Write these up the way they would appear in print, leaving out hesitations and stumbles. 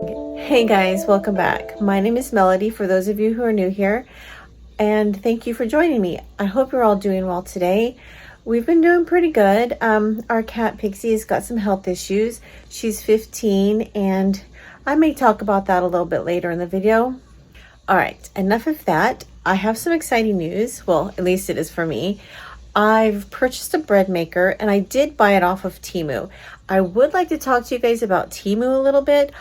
Hey guys, welcome back. My name is Melody for those of you who are new here, and thank you for joining me. I hope you're all doing well today. We've been doing pretty good. Our cat Pixie has got some health issues. She's 15 and I may talk about that a little bit later in the video. All right, enough of that. I have some exciting news. Well, at least it is for me. I've purchased a bread maker and I did buy it off of Temu. I would like to talk to you guys about Temu a little bit.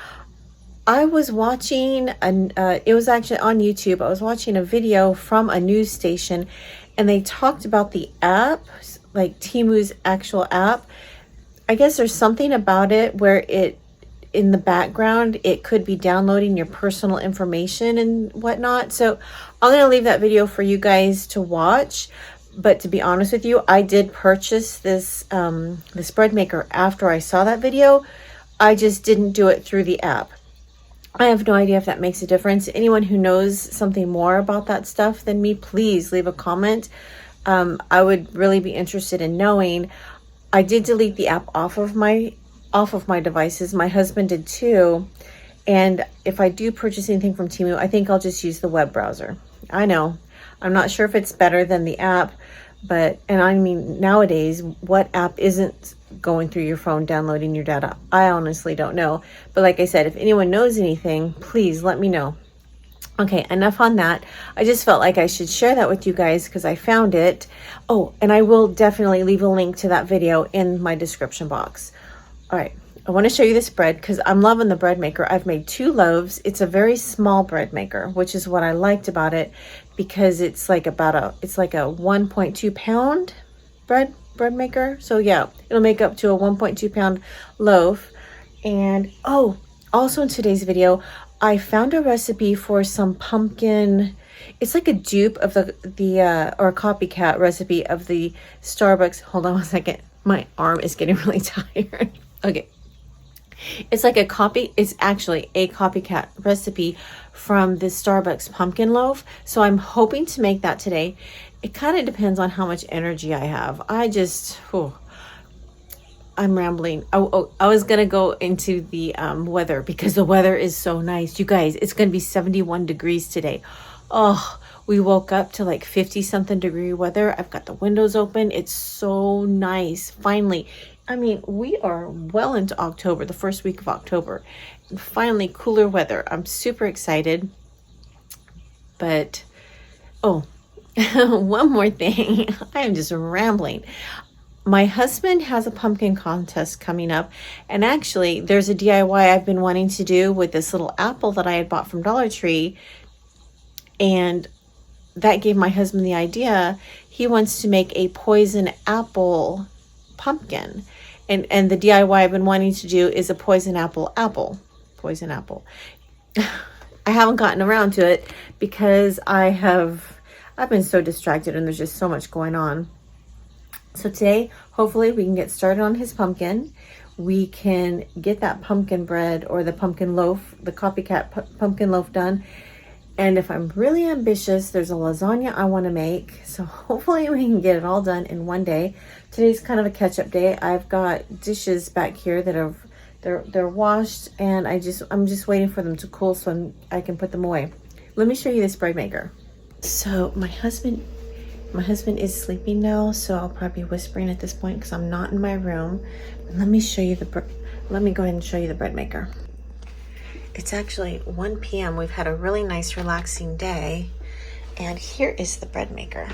I was watching, it was actually on YouTube. I was watching a video from a news station and they talked about the app, like Temu's actual app. I guess there's something about it where in the background, it could be downloading your personal information and whatnot. So I'm going to leave that video for you guys to watch. But to be honest with you, I did purchase this bread maker after I saw that video. I just didn't do it through the app. I have no idea if that makes a difference. Anyone who knows something more about that stuff than me, please leave a comment. I would really be interested in knowing. I did delete the app off of my devices. My husband did too. And if I do purchase anything from Temu, I think I'll just use the web browser. I know. I'm not sure if it's better than the app, and I mean, nowadays, what app isn't going through your phone, downloading your data? I honestly don't know. But like I said, if anyone knows anything, please let me know. Okay, enough on that. I just felt like I should share that with you guys because I found it. Oh, and I will definitely leave a link to that video in my description box. All right, I want to show you this bread because I'm loving the bread maker. I've made 2 loaves. It's a very small bread maker, which is what I liked about it because it's like a 1.2 pound bread maker. So yeah, it'll make up to a 1.2 pound loaf. And oh, also in today's video, I found a recipe for some pumpkin. It's like a dupe of or a copycat recipe of the Starbucks. Hold on one second. My arm is getting really tired. Okay. It's actually a copycat recipe from the Starbucks pumpkin loaf. So I'm hoping to make that today. It kind of depends on how much energy I have. I'm rambling. I was going to go into the weather because the weather is so nice. You guys, it's going to be 71 degrees today. Oh, we woke up to like 50 something degree weather. I've got the windows open. It's so nice. Finally. I mean, we are well into October, the first week of October. Finally, cooler weather. I'm super excited. But, oh, one more thing. I am just rambling. My husband has a pumpkin contest coming up. And actually, there's a DIY I've been wanting to do with this little apple that I had bought from Dollar Tree. And that gave my husband the idea. He wants to make a poison apple pumpkin. And the DIY I've been wanting to do is a poison apple. Poison apple. I haven't gotten around to it because I've been so distracted and there's just so much going on. So today, hopefully we can get started on his pumpkin. We can get that pumpkin bread or the pumpkin loaf, the copycat pumpkin loaf done. And if I'm really ambitious, there's a lasagna I want to make. So hopefully we can get it all done in one day. Today's kind of a catch-up day. I've got dishes back here that they're washed, and I'm just waiting for them to cool so I can put them away. Let me show you this bread maker. So my husband is sleeping now, so I'll probably be whispering at this point because I'm not in my room. Let me go ahead and show you the bread maker. It's actually 1 p.m. We've had a really nice relaxing day. And here is the bread maker.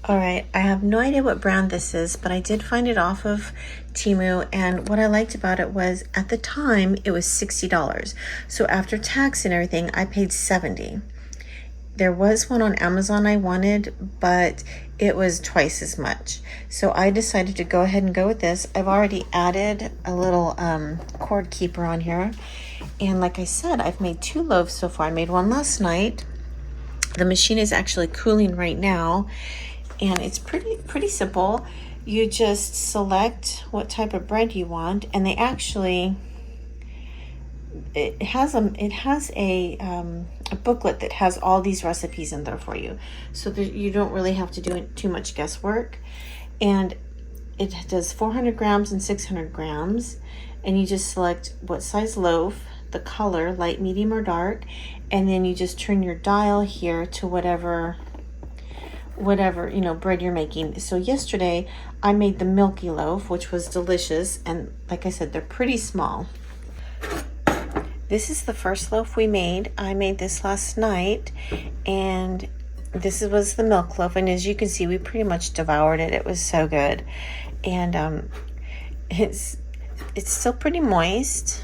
All right, I have no idea what brand this is, but I did find it off of Temu. And what I liked about it was at the time it was $60. So after tax and everything, I paid $70. There was one on Amazon I wanted, but it was twice as much. So I decided to go ahead and go with this. I've already added a little cord keeper on here. And like I said, I've made 2 loaves so far. I made one last night. The machine is actually cooling right now. And it's pretty simple. You just select what type of bread you want. And it has a booklet that has all these recipes in there for you, so that you don't really have to do too much guesswork. And it does 400 grams and 600 grams. And you just select what size loaf, the color, light, medium, or dark. And then you just turn your dial here to whatever bread you're making. So yesterday I made the milky loaf, which was delicious, and like I said, they're pretty small. This is the first loaf we made. I made this last night, and this was the milk loaf, and as you can see, we pretty much devoured it. It was so good. And it's still pretty moist.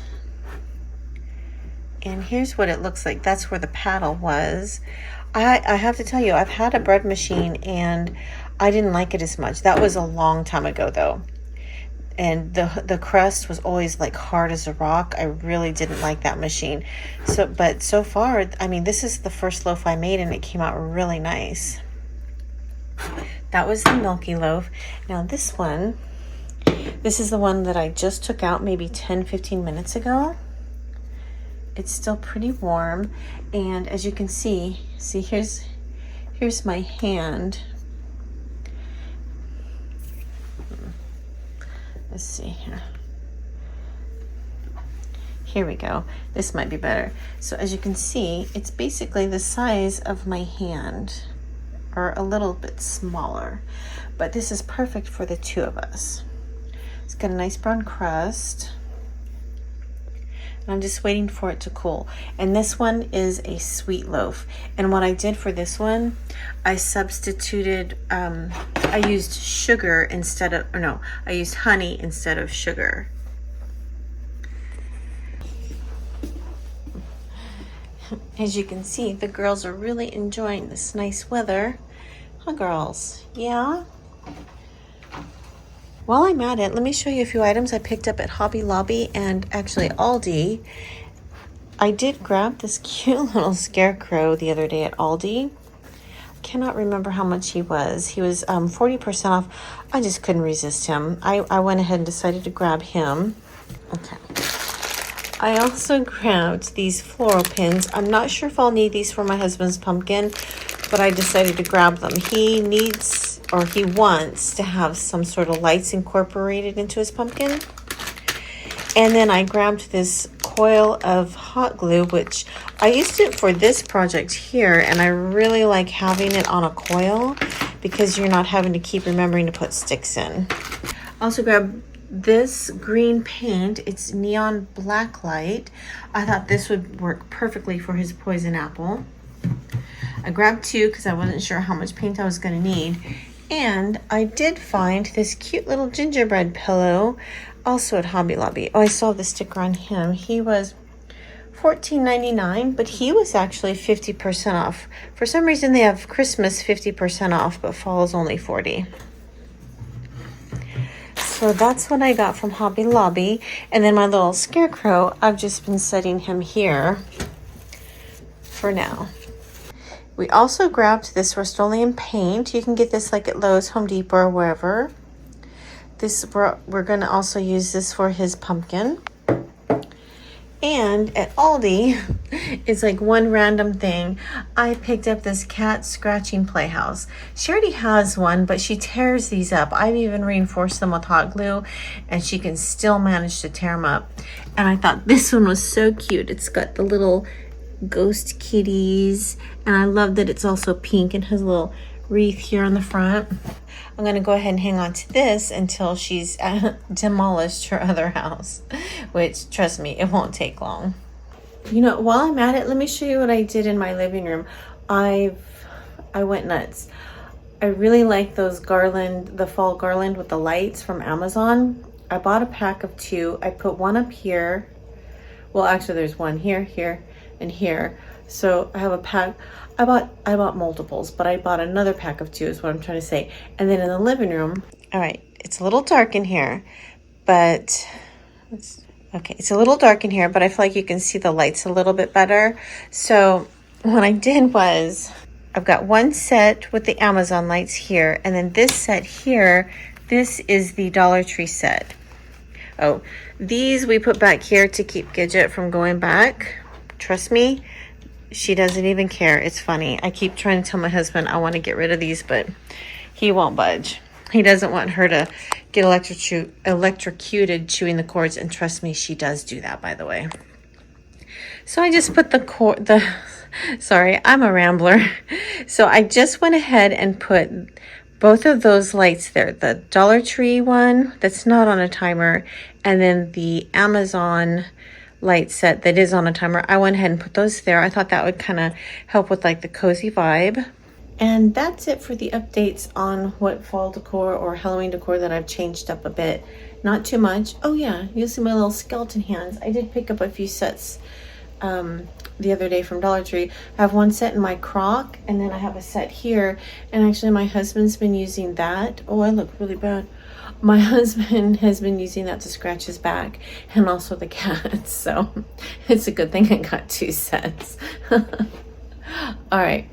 And here's what it looks like. That's where the paddle was. I have to tell you, I've had a bread machine and I didn't like it as much. That was a long time ago though. And the crust was always like hard as a rock. I really didn't like that machine. But so far, I mean, this is the first loaf I made and it came out really nice. That was the milky loaf. Now this is the one that I just took out maybe 10-15 minutes ago. It's still pretty warm, and as you can see here's my hand. Let's see here. Here we go. This might be better. So as you can see, it's basically the size of my hand, or a little bit smaller, but this is perfect for the two of us. It's got a nice brown crust. I'm just waiting for it to cool. And this one is a sweet loaf. And what I did for this one, I substituted, I used sugar instead of, I used honey instead of sugar. As you can see, the girls are really enjoying this nice weather. Huh, girls? Yeah? While I'm at it, let me show you a few items I picked up at Hobby Lobby and actually Aldi. I did grab this cute little scarecrow the other day at Aldi. I cannot remember how much he was. He was 40% off. I just couldn't resist him. I went ahead and decided to grab him. Okay. I also grabbed these floral pins. I'm not sure if I'll need these for my husband's pumpkin, but I decided to grab them. He wants to have some sort of lights incorporated into his pumpkin. And then I grabbed this coil of hot glue, which I used it for this project here, and I really like having it on a coil because you're not having to keep remembering to put sticks in. I also grabbed this green paint. It's neon black light. I thought this would work perfectly for his poison apple. I grabbed two because I wasn't sure how much paint I was going to need. And I did find this cute little gingerbread pillow also at Hobby Lobby. Oh, I still have the sticker on him. He was $14.99, but he was actually 50% off. For some reason, they have Christmas 50% off, but fall is only 40%. So that's what I got from Hobby Lobby. And then my little scarecrow, I've just been setting him here for now. We also grabbed this Rust-Oleum paint. You can get this like at Lowe's, Home Depot, or wherever. We're going to also use this for his pumpkin. And at Aldi, it's like one random thing. I picked up this cat scratching playhouse. She already has one, but she tears these up. I've even reinforced them with hot glue, and she can still manage to tear them up. And I thought this one was so cute. It's got the little ghost kitties, and I love that it's also pink and has a little wreath here on the front. I'm going to go ahead and hang on to this until she's demolished her other house, which, trust me, it won't take long. While I'm at it, let me show you what I did in my living room. I went nuts. I really like those the fall garland with the lights from Amazon. I bought a pack of 2. I put one up here. Well, actually, there's one here, here, and here. So I have a pack. I bought multiples, but I bought another pack of 2 is what I'm trying to say. And then in the living room, all right, it's a little dark in here, but it's a little dark in here, but I feel like you can see the lights a little bit better. So what I did was I've got one set with the Amazon lights here, and then this set here, this is the Dollar Tree set. Oh, these we put back here to keep Gidget from going back. Trust me, she doesn't even care. It's funny. I keep trying to tell my husband I want to get rid of these, but he won't budge. He doesn't want her to get electrocuted chewing the cords, and trust me, she does do that, by the way. So I just put sorry, I'm a rambler. So I just went ahead and put both of those lights there, the Dollar Tree one that's not on a timer, and then the Amazon light set that is on a timer. I went ahead and put those there. I thought that would kind of help with like the cozy vibe. And that's it for the updates on what fall decor or Halloween decor that I've changed up a bit. Not too much. Oh yeah, you'll see my little skeleton hands. I did pick up a few sets the other day from Dollar Tree. I have one set in my crock, and then I have a set here. And actually my husband's been using that. Oh, I look really bad. My husband has been using that to scratch his back, and also the cat. So it's a good thing I got two sets. All right.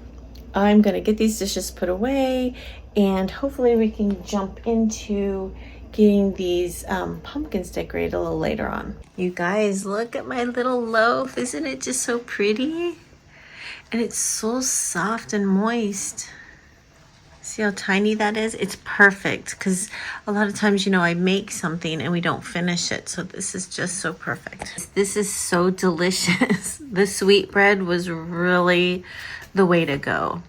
I'm gonna get these dishes put away, and hopefully we can jump into getting these pumpkins decorated a little later on. You guys, look at my little loaf. Isn't it just so pretty? And it's so soft and moist. See how tiny that is? It's perfect, because a lot of times, you know, I make something and we don't finish it. So this is just so perfect. This is so delicious. The sweetbread was really the way to go.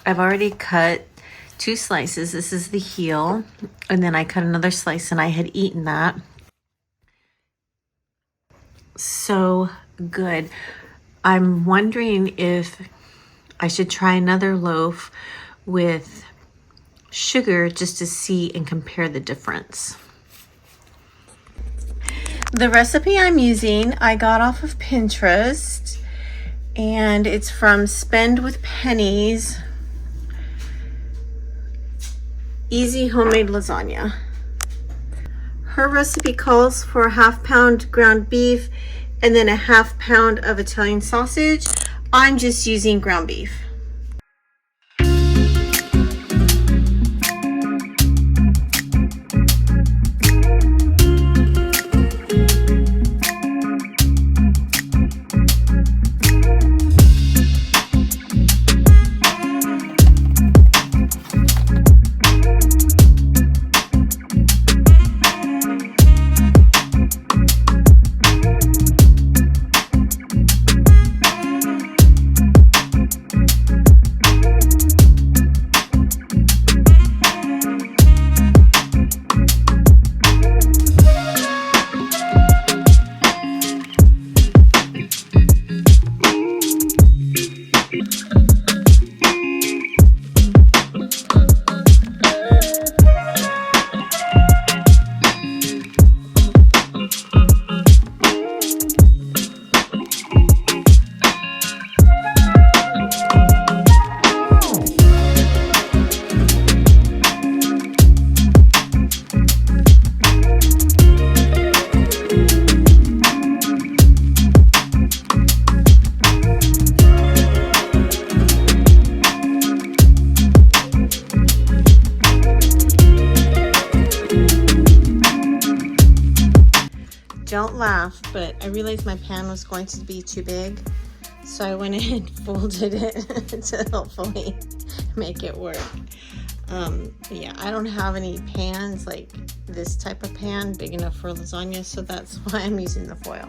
I've already cut 2 slices. This is the heel, and then I cut another slice, and I had eaten that. So good. I'm wondering if I should try another loaf with sugar just to see and compare the difference. The recipe I'm using, I got off of Pinterest, and it's from Spend with Pennies Easy Homemade Lasagna. Her recipe calls for a 1/2 pound ground beef and then a 1/2 pound of Italian sausage. I'm just using ground beef. Don't laugh, but I realized my pan was going to be too big, so I went ahead and folded it to hopefully make it work. Yeah, I don't have any pans like this type of pan big enough for lasagna, so that's why I'm using the foil.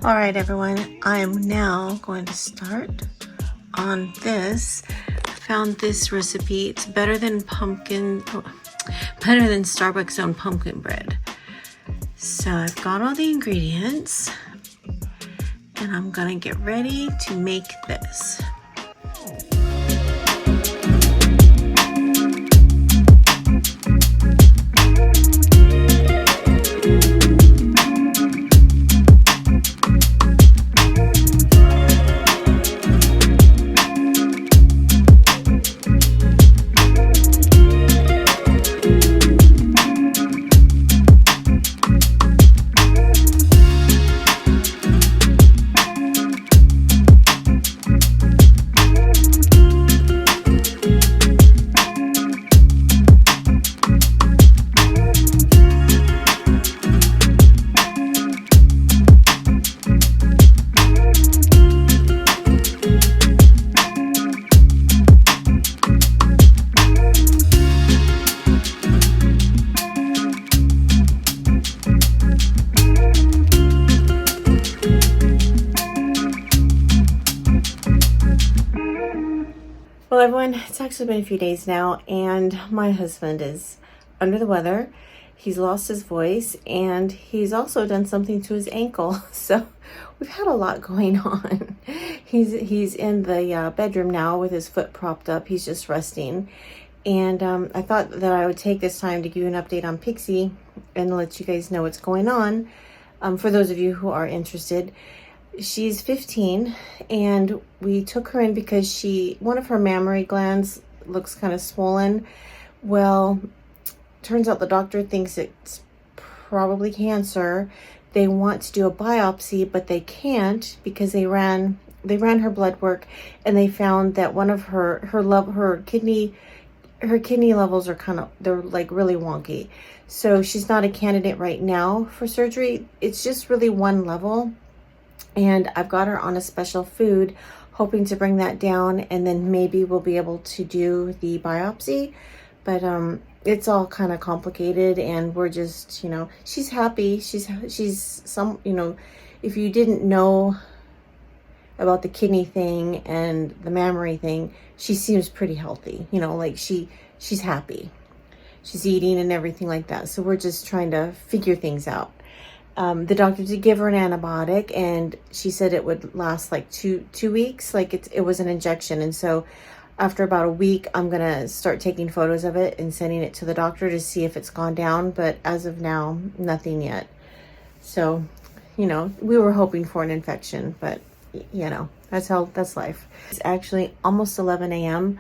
All right, everyone, I am now going to start on this. I found this recipe. It's better than Starbucks own pumpkin bread. So I've got all the ingredients, and I'm gonna get ready to make this. Well, everyone, it's actually been a few days now, and my husband is under the weather. He's lost his voice, and he's also done something to his ankle. So we've had a lot going on. He's in the bedroom now with his foot propped up. He's just resting. And I thought that I would take this time to give you an update on Pixie and let you guys know what's going on. For those of you who are interested, she's 15, and we took her in because one of her mammary glands looks kind of swollen. Well, turns out the doctor thinks it's probably cancer. They want to do a biopsy, but they can't because they ran her blood work, and they found that one of her kidney levels are they're like really wonky. So she's not a candidate right now for surgery. It's just really one level. And I've got her on a special food, hoping to bring that down, and then maybe we'll be able to do the biopsy. But it's all kind of complicated, and we're just, she's happy. She's some, if you didn't know about the kidney thing and the mammary thing, she seems pretty healthy. Like she's happy. She's eating and everything like that. So we're just trying to figure things out. The doctor did give her an antibiotic, and she said it would last like two weeks. Like it was an injection. And so after about a week, I'm going to start taking photos of it and sending it to the doctor to see if it's gone down. But as of now, nothing yet. So, we were hoping for an infection, but that's life. It's actually almost 11 a.m.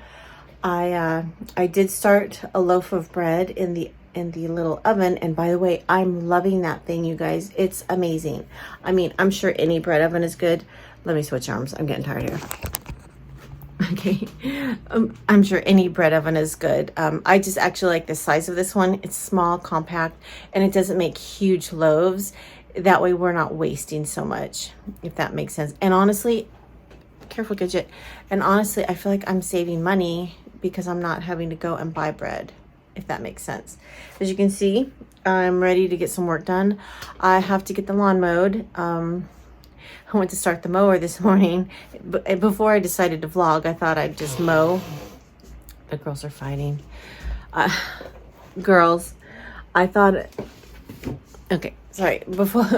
I did start a loaf of bread in the little oven, and by the way, I'm loving that thing, you guys. It's amazing. I mean, I'm sure any bread oven is good. Let me switch arms. I'm getting tired here. Okay. I'm sure any bread oven is good. I just actually like the size of this one. It's small, compact, and it doesn't make huge loaves. That way we're not wasting so much, if that makes sense. And honestly, careful, Gidget. And honestly, I feel like I'm saving money because I'm not having to go and buy bread, if that makes sense. As you can see, I'm ready to get some work done. I have to get the lawn mowed. I went to start the mower this morning. But before I decided to vlog, I thought I'd just mow. The girls are fighting. Girls, I thought... Okay, sorry.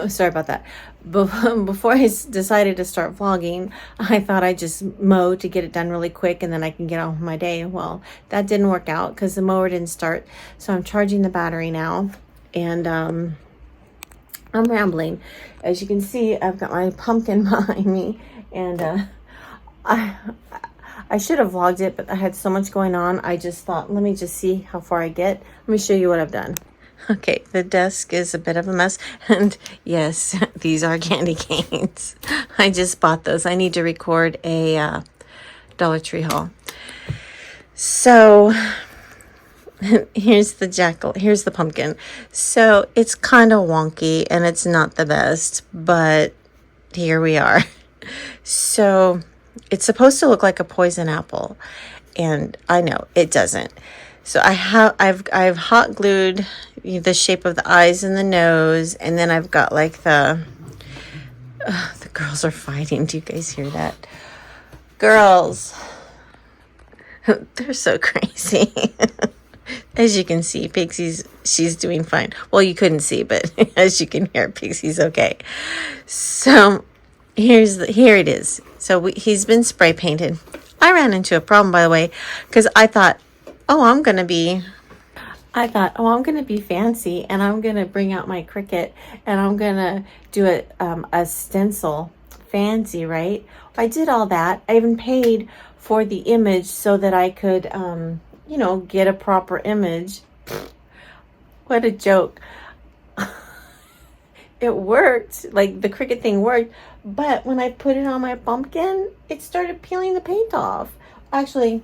Sorry about that. Before I decided to start vlogging, I thought I'd just mow to get it done really quick, and then I can get on with my day. Well, that didn't work out because the mower didn't start. So I'm charging the battery now, and I'm rambling. As you can see, I've got my pumpkin behind me, and I should have vlogged it, but I had so much going on. I just thought, let me just see how far I get. Let me show you what I've done. Okay, the desk is a bit of a mess, and yes, these are candy canes. I just bought those. I need to record a Dollar Tree haul. So here's the pumpkin. So it's kind of wonky, and it's not the best, but here we are. So it's supposed to look like a poison apple, and I know it doesn't. So I've hot glued the shape of the eyes and the nose, and then I've got like the girls are fighting. Do you guys hear that? Girls, they're so crazy. As you can see, she's doing fine. Well, you couldn't see, but as you can hear, Pixie's okay. So here it is. So he's been spray painted. I ran into a problem, by the way, because I thought, I'm going to be fancy, and I'm going to bring out my Cricut, and I'm going to do a stencil. Fancy, right? I did all that. I even paid for the image so that I could, get a proper image. What a joke. It worked. Like, the Cricut thing worked, but when I put it on my pumpkin, it started peeling the paint off. Actually,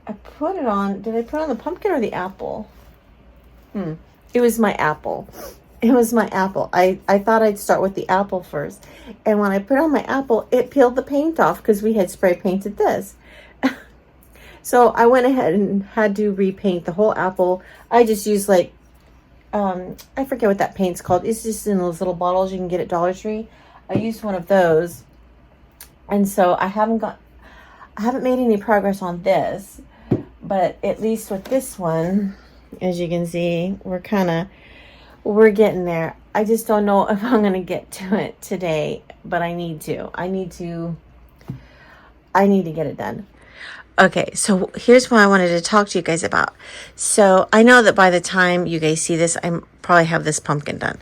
I put it on, did I put it on the pumpkin or the apple? It was my apple. It was my apple. I thought I'd start with the apple first. And when I put on my apple, it peeled the paint off because we had spray painted this. So I went ahead and had to repaint the whole apple. I just used I forget what that paint's called. It's just in those little bottles you can get at Dollar Tree. I used one of those. And so I I haven't made any progress on this, but at least with this one, as you can see, we're getting there. I just don't know if I'm going to get to it today, but I need to get it done. Okay, so here's what I wanted to talk to you guys about. So I know that by the time you guys see this, I probably have this pumpkin done,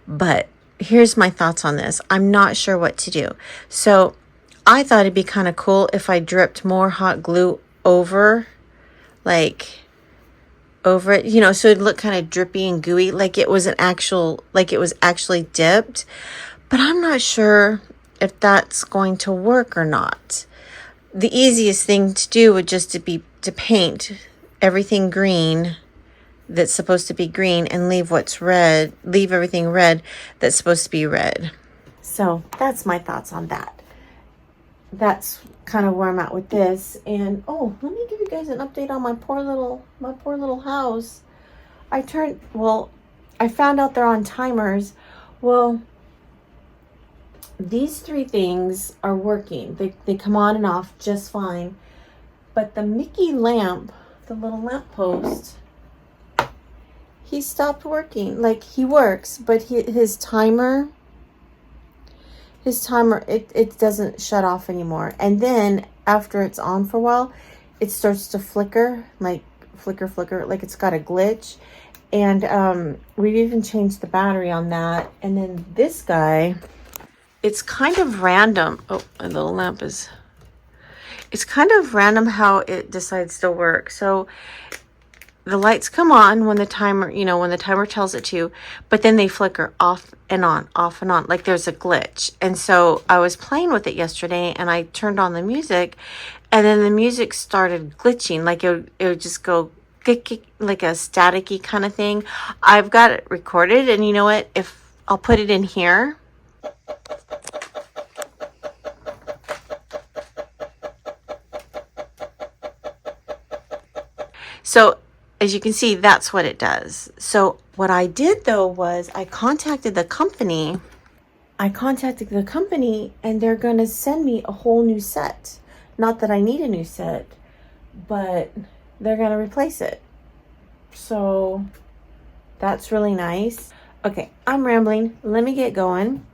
but here's my thoughts on this. I'm not sure what to do. So I thought it'd be kind of cool if I dripped more hot glue over it, so it'd look kind of drippy and gooey, like it was actually dipped. But I'm not sure if that's going to work or not. The easiest thing to do would just be to paint everything green that's supposed to be green and leave everything red that's supposed to be red. So that's my thoughts on that. That's kind of where I'm at with this. And let me give you guys an update on my poor little house. I found out they're on timers. Well, these 3 things are working. They come on and off just fine. But the Mickey lamp, the little lamp post, he stopped working. Like, he works, but his timer, it doesn't shut off anymore. And then after it's on for a while, it starts to flicker, like like it's got a glitch. And we've even changed the battery on that. And then this guy, it's kind of random. Oh, my little lamp is... It's kind of random how it decides to work. So the lights come on when the timer tells it to, but then they flicker off and on, like there's a glitch. And so I was playing with it yesterday and I turned on the music, and then the music started glitching. Like it would just go like a staticky kind of thing. I've got it recorded, and you know what? If I'll put it in here. So as you can see, that's what it does. So what I did though was I contacted the company. And they're going to send me a whole new set. Not that I need a new set, but they're going to replace it. So that's really nice. Okay, I'm rambling. Let me get going.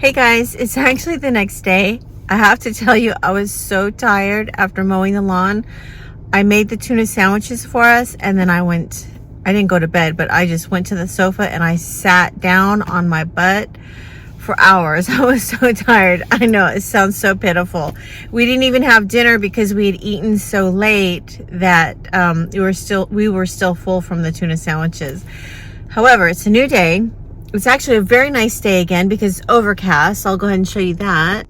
Hey guys, it's actually the next day. I have to tell you, I was so tired after mowing the lawn. I made the tuna sandwiches for us, and then I didn't go to bed, but I just went to the sofa and I sat down on my butt for hours. I was so tired. I know it sounds so pitiful. We didn't even have dinner because we had eaten so late that we were still full from the tuna sandwiches. However, it's a new day. It's actually a very nice day again because it's overcast. I'll go ahead and show you that.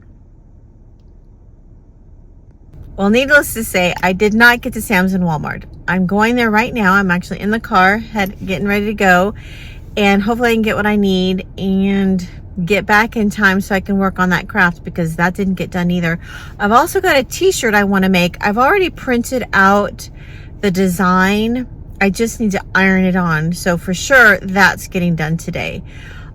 Well, needless to say, I did not get to Sam's and Walmart. I'm going there right now. I'm actually in the car, getting ready to go, and hopefully I can get what I need and get back in time so I can work on that craft because that didn't get done either. I've also got a t-shirt I want to make. I've already printed out the design. I just need to iron it on. So for sure, that's getting done today.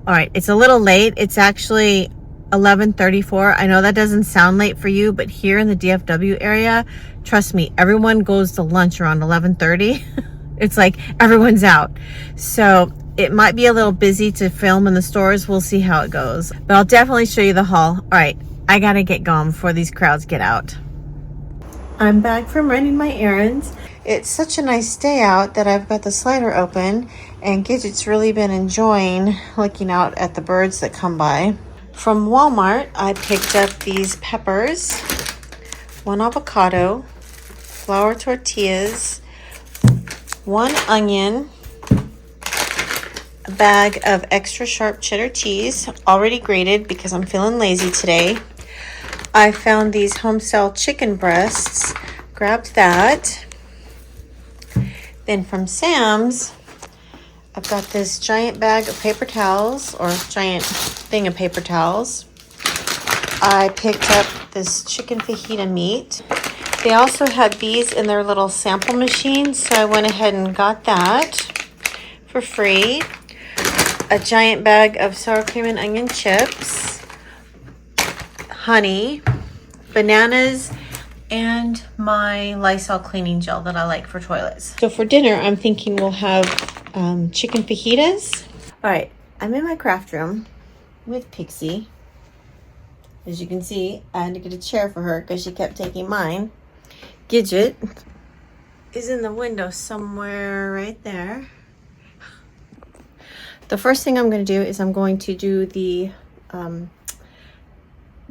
All right, it's a little late. It's actually 11:34. I know that doesn't sound late for you, but here in the DFW area, trust me, everyone goes to lunch around 11:30. It's like everyone's out. So it might be a little busy to film in the stores. We'll see how it goes. But I'll definitely show you the haul. All right, I gotta get going before these crowds get out. I'm back from running my errands. It's such a nice day out that I've got the slider open, and Gidget's really been enjoying looking out at the birds that come by. From Walmart, I picked up these peppers, 1 avocado, flour tortillas, 1 onion, a bag of extra sharp cheddar cheese, already grated because I'm feeling lazy today. I found these home-style chicken breasts, grabbed that. Then from Sam's, I've got this giant bag of paper towels, or giant thing of paper towels. I picked up this chicken fajita meat. They also had these in their little sample machine, so I went ahead and got that for free. A giant bag of sour cream and onion chips, honey, bananas, and my Lysol cleaning gel that I like for toilets. So for dinner, I'm thinking we'll have chicken fajitas. All right, I'm in my craft room with Pixie. As you can see, I had to get a chair for her because she kept taking mine. Gidget is in the window somewhere right there. The first thing I'm going to do is I'm going to do the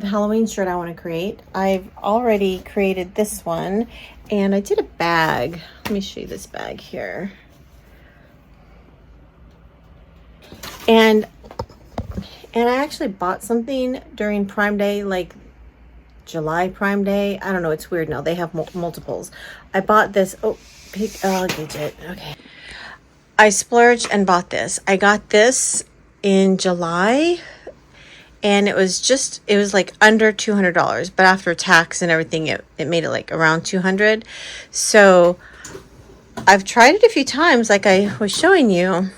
Halloween shirt I want to create. I've already created this one, and I did a bag. Let me show you this bag here. And I actually bought something during Prime Day, like July Prime Day. I don't know, it's weird now. They have multiples. I bought this. Oh, Gidget. Okay. I splurged and bought this. I got this in July, and it was like under $200, but after tax and everything, it made it like around $200. So I've tried it a few times, like I was showing you.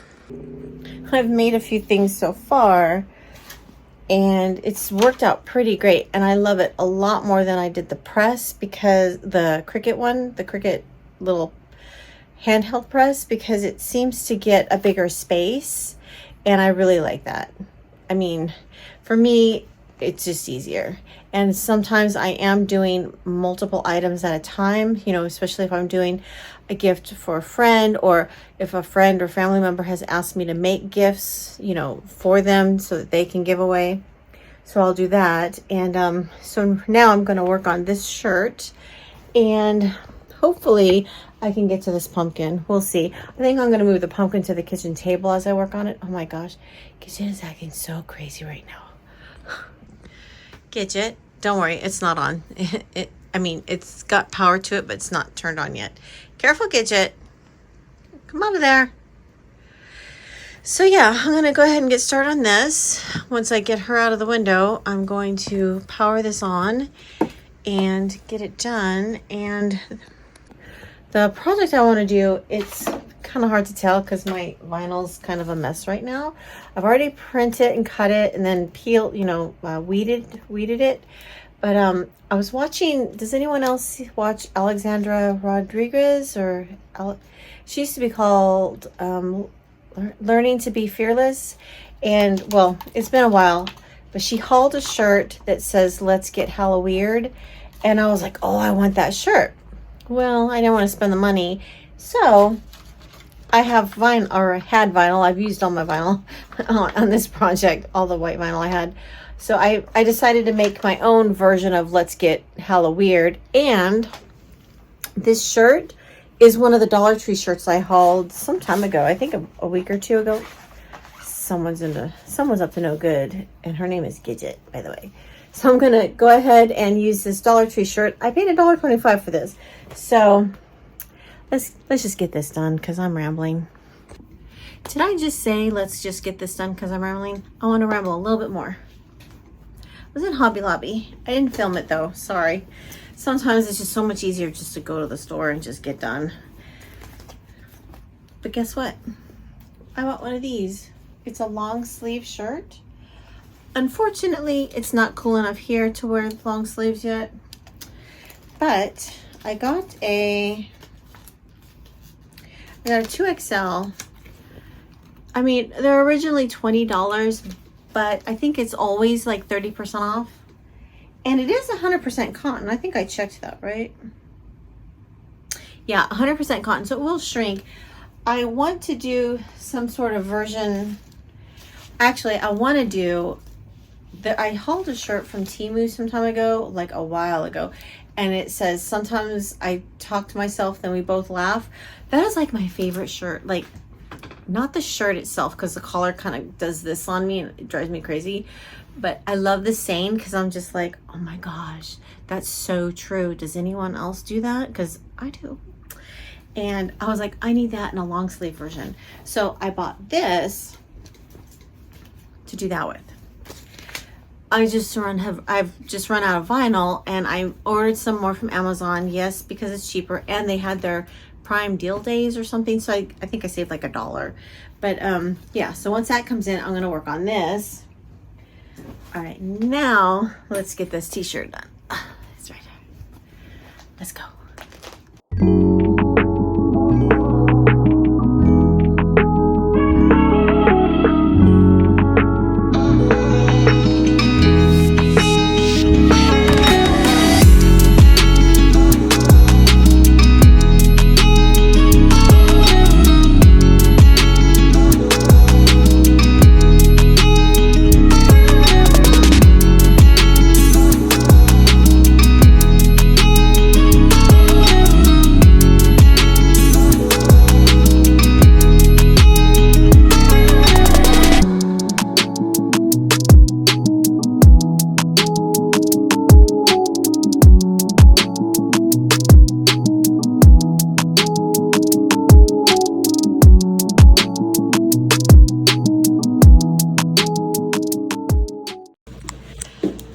I've made a few things so far, and it's worked out pretty great, and I love it a lot more than I did the press, because the Cricut little handheld press, because it seems to get a bigger space, and I really like that. I mean, for me, it's just easier. And sometimes I am doing multiple items at a time, you know, especially if I'm doing a gift for a friend, or if a friend or family member has asked me to make gifts, you know, for them so that they can give away. So I'll do that. And so now I'm going to work on this shirt, and hopefully I can get to this pumpkin. We'll see. I think I'm going to move the pumpkin to the kitchen table as I work on it. Oh my gosh, Gidget is acting so crazy right now. Gidget, don't worry, it's not on. I mean, it's got power to it, but it's not turned on yet. Careful, Gidget. Come out of there. So yeah, I'm going to go ahead and get started on this. Once I get her out of the window, I'm going to power this on and get it done. And the project I want to do, it's kind of hard to tell because my vinyl's kind of a mess right now. I've already printed and cut it and then peeled, you know, weeded it. But I was watching, does anyone else watch Alexandra Rodriguez? She used to be called Learning to Be Fearless. And well, it's been a while. But she hauled a shirt that says, "Let's get Halloweird." And I was like, oh, I want that shirt. Well, I didn't want to spend the money. So I have vinyl, or had vinyl. I've used all my vinyl on this project, all the white vinyl I had. So I decided to make my own version of Let's Get Halloweird. And this shirt is one of the Dollar Tree shirts I hauled some time ago. I think a week or two ago. Someone's up to no good, and her name is Gidget, by the way. So I'm gonna go ahead and use this Dollar Tree shirt. I paid $1.25 for this. So let's just get this done because I'm rambling. Did I just say let's just get this done because I'm rambling? I want to ramble a little bit more. I was in Hobby Lobby. I didn't film it though, sorry. Sometimes it's just so much easier just to go to the store and just get done. But guess what? I bought one of these. It's a long sleeve shirt. Unfortunately, it's not cool enough here to wear long sleeves yet. But I got a 2XL. I mean, they're originally $20, but I think it's always like 30% off. And it is 100% cotton. I think I checked that, right? Yeah, 100% cotton, so it will shrink. I want to do some sort of version. Actually, I want to do that. I hauled a shirt from Temu some time ago, like a while ago, and it says, "Sometimes I talk to myself, then we both laugh." That is like my favorite shirt. Like, not the shirt itself, because the collar kind of does this on me and it drives me crazy. But I love the saying because I'm just like, oh my gosh, that's so true. Does anyone else do that? Because I do. And I was like, I need that in a long sleeve version. So I bought this to do that with. I've just run out of vinyl, and I ordered some more from Amazon. Yes, because it's cheaper, and they had their Prime deal days or something. So I think I saved like $1. But yeah, so once that comes in, I'm gonna work on this. All right, now let's get this t-shirt done. It's right here. Let's go.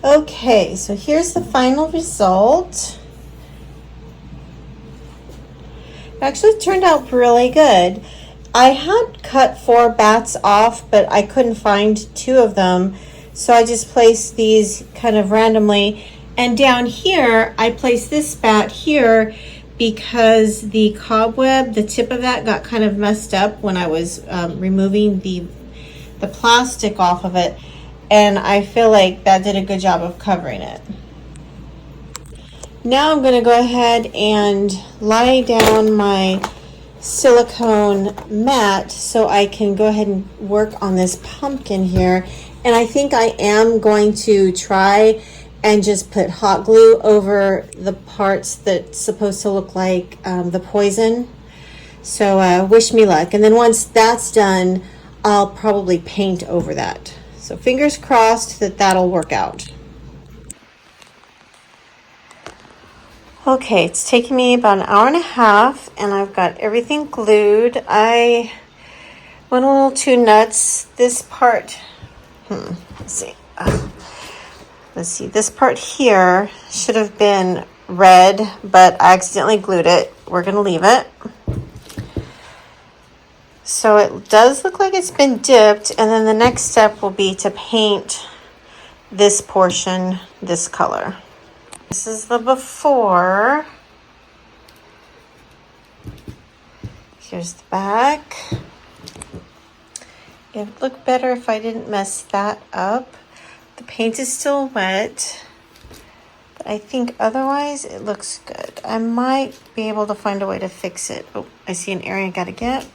Okay, so here's the final result. It actually turned out really good. I had cut 4 bats off, but I couldn't find 2 of them. So I just placed these kind of randomly. And down here, I placed this bat here because the cobweb, the tip of that got kind of messed up when I was removing the plastic off of it. And I feel like that did a good job of covering it. Now I'm going to go ahead and lie down my silicone mat so I can go ahead and work on this pumpkin here. And I think I am going to try and just put hot glue over the parts that's supposed to look like the poison. So wish me luck. And then once that's done, I'll probably paint over that. So fingers crossed that that'll work out. Okay, it's taken me about an hour and a half, and I've got everything glued. I went a little too nuts. This part, let's see. This part here should have been red, but I accidentally glued it. We're gonna leave it. So it does look like it's been dipped, and then the next step will be to paint this portion this color. This is the before. Here's the back. It would look better if I didn't mess that up. The paint is still wet, but I think otherwise it looks good. I might be able to find a way to fix it. Oh, I see an area I gotta get.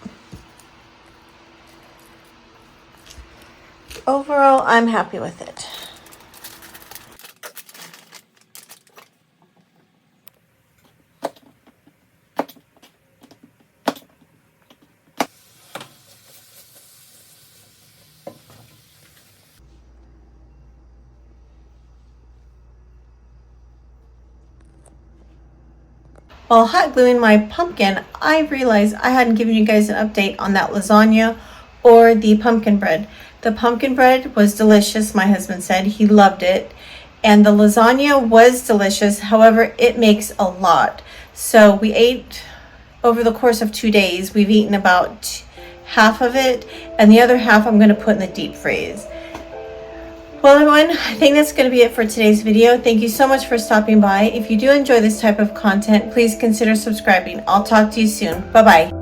Overall, I'm happy with it. While hot gluing my pumpkin, I realized I hadn't given you guys an update on that lasagna or the pumpkin bread. The pumpkin bread was delicious, my husband said. He loved it. And the lasagna was delicious. However, it makes a lot. So we ate over the course of 2 days. We've eaten about half of it, and the other half I'm going to put in the deep freeze. Well, everyone, I think that's going to be it for today's video. Thank you so much for stopping by. If you do enjoy this type of content, please consider subscribing. I'll talk to you soon. Bye-bye.